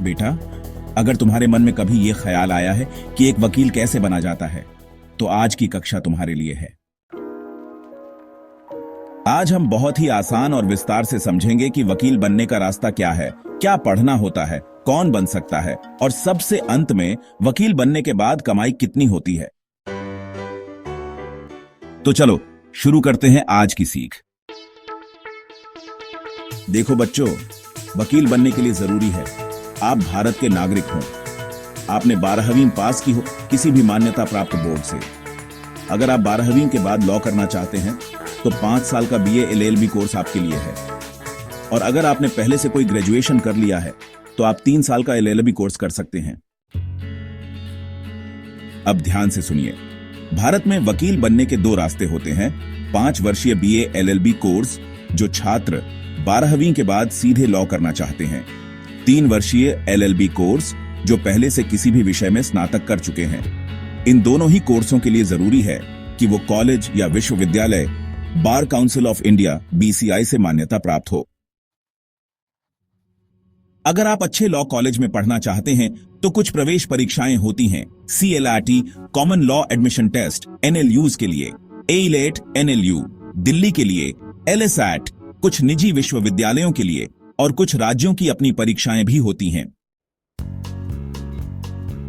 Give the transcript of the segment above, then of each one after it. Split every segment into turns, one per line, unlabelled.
बेटा, अगर तुम्हारे मन में कभी यह ख्याल आया है कि एक वकील कैसे बना जाता है, तो आज की कक्षा तुम्हारे लिए है। आज हम बहुत ही आसान और विस्तार से समझेंगे कि वकील बनने का रास्ता क्या है, क्या पढ़ना होता है, कौन बन सकता है और सबसे अंत में वकील बनने के बाद कमाई कितनी होती है। तो चलो शुरू करते हैं आज की सीख। देखो बच्चों, वकील बनने के लिए जरूरी है आप भारत के नागरिक हों, आपने 12वीं पास की हो किसी भी मान्यता प्राप्त बोर्ड से। अगर आप 12वीं के बाद लॉ करना चाहते हैं तो 5 साल का BA LLB कोर्स आपके लिए है, और अगर आपने पहले से कोई ग्रेजुएशन कर लिया है तो आप 3 साल का LLB कोर्स कर सकते हैं। अब ध्यान से सुनिए, भारत में वकील बनने के 2 रास्ते होते हैं। 5 वर्षीय BA LLB कोर्स जो छात्र 12वीं के बाद सीधे लॉ करना चाहते हैं, 3 वर्षीय LLB कोर्स जो पहले से किसी भी विषय में स्नातक कर चुके हैं। इन दोनों ही कोर्सों के लिए जरूरी है कि वो कॉलेज या विश्वविद्यालय bar council of India BCI से मान्यता प्राप्त हो। अगर आप अच्छे लॉ कॉलेज में पढ़ना चाहते हैं तो कुछ प्रवेश परीक्षाएं होती हैं। CLRT common law admission test NLUs के लिए, AILET NLU दिल्ली के लिए, LSAT कुछ निजी विश्वविद्यालयों के लिए, और कुछ राज्यों की अपनी परीक्षाएं भी होती हैं।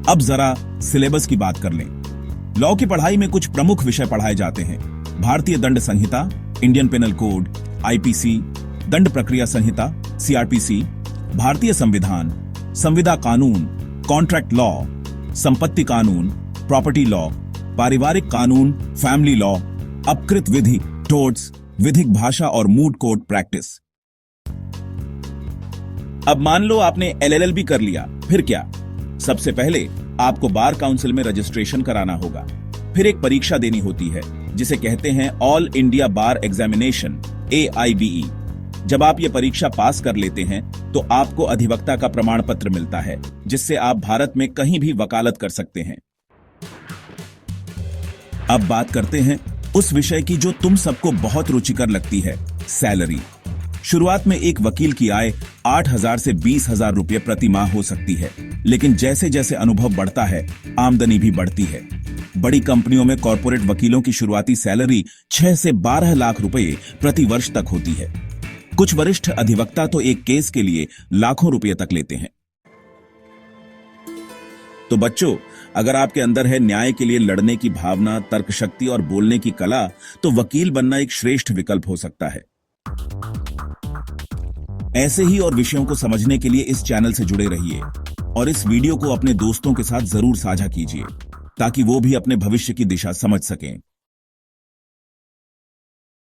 अब जरा सिलेबस की बात कर लें। लॉ की पढ़ाई में कुछ प्रमुख विषय पढ़ाए जाते हैं। भारतीय दंड संहिता, इंडियन पेनल कोड, IPC, दंड प्रक्रिया संहिता CRPC, भारतीय संविधान, संविदा कानून, कॉन्ट्रैक्ट लॉ, संपत्ति कानून, प्रॉपर्टी लॉ, पारिवारिक कानून, फैमिली लॉ, अपकृत विधि, टोर्ट्स, विधिक भाषा और मूड कोर्ट प्रैक्टिस। अब मान लो आपने LLB कर लिया, फिर क्या? सबसे पहले आपको बार काउंसिल में रजिस्ट्रेशन कराना होगा। फिर एक परीक्षा देनी होती है जिसे कहते हैं ऑल इंडिया बार एग्जामिनेशन AIBE। जब आप ये परीक्षा पास कर लेते हैं तो आपको अधिवक्ता का प्रमाण पत्र मिलता है, जिससे आप भारत में कहीं भी वकालत कर सकते हैं। अब बात करते हैं उस विषय की जो तुम सबको बहुत रुचिकर लगती है, सैलरी। शुरुआत में एक वकील की आय 8,000 से 20,000 रुपये प्रति माह हो सकती है, लेकिन जैसे जैसे अनुभव बढ़ता है आमदनी भी बढ़ती है। बड़ी कंपनियों में कॉर्पोरेट वकीलों की शुरुआती सैलरी 6 से 12 लाख रुपए प्रति वर्ष तक होती है। कुछ वरिष्ठ अधिवक्ता तो एक केस के लिए लाखों रुपए तक लेते हैं। तो बच्चों, अगर आपके अंदर है न्याय के लिए लड़ने की भावना, तर्क शक्ति और बोलने की कला, तो वकील बनना एक श्रेष्ठ विकल्प हो सकता है। ऐसे ही और विषयों को समझने के लिए इस चैनल से जुड़े रहिए और इस वीडियो को अपने दोस्तों के साथ जरूर साझा कीजिए ताकि वो भी अपने भविष्य की दिशा समझ सकें।